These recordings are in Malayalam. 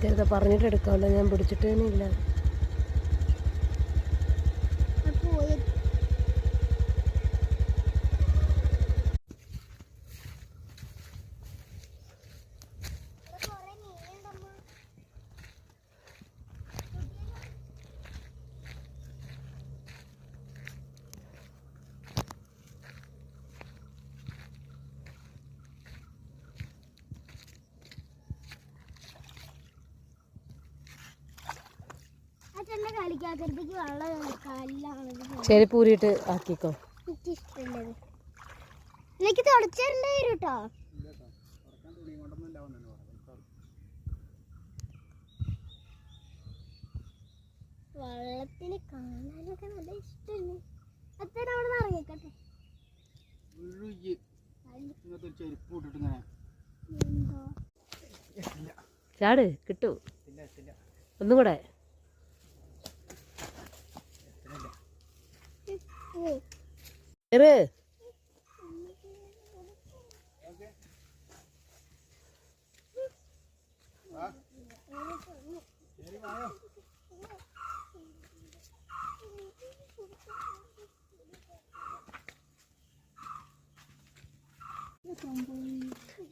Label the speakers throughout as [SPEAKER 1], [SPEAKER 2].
[SPEAKER 1] എടുക്കരുത്, പറഞ്ഞിട്ട് എടുക്കാമല്ലോ, ഞാൻ പിടിച്ചിട്ട് തന്നെ ഇല്ല. ചെരുപ്പൂരിട്ട് ആക്കിക്കോ.
[SPEAKER 2] എനിക്ക് തുടച്ചിടേണ്ടി വരും കേട്ടോ. വെള്ളത്തിന് കാണാനൊക്കെ നല്ല ഇഷ്ടമാണ്. അച്ഛൻ അവിടെ നിന്ന് ഇറങ്ങിക്കട്ടെ.
[SPEAKER 1] ചാട്, കിട്ടൂ. ഒന്നും കൂടെ.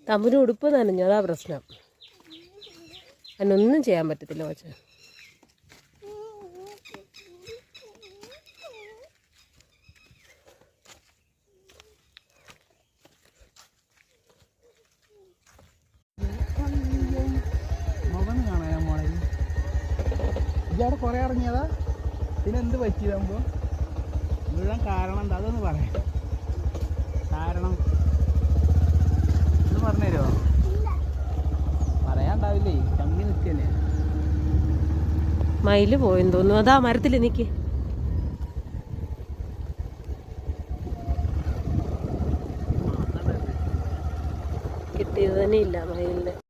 [SPEAKER 1] തമ്മിന് ഉടുപ്പ് നനഞ്ഞു, അതാ പ്രശ്നം. അതിനൊന്നും ചെയ്യാൻ പറ്റത്തില്ല കൊച്ചേ.
[SPEAKER 3] ഇയാടെ കുറെ ഇറങ്ങിയതാ, ഇതിനെന്ത് പറ്റിയതാകുമ്പോ വീഴാൻ കാരണം എന്താ, അതൊന്ന് പറയാം. കാരണം ഒന്ന് പറഞ്ഞുതരുമോ? പറയാണ്ടാവില്ലേ, ചമ്മി നിൽക്കല്ലേ.
[SPEAKER 1] മയില് പോയെന്ന് തോന്നുന്നു, അതാ മരത്തിൽ നിക്ക്. കിട്ടിയത് തന്നെ ഇല്ല മയിലിന്.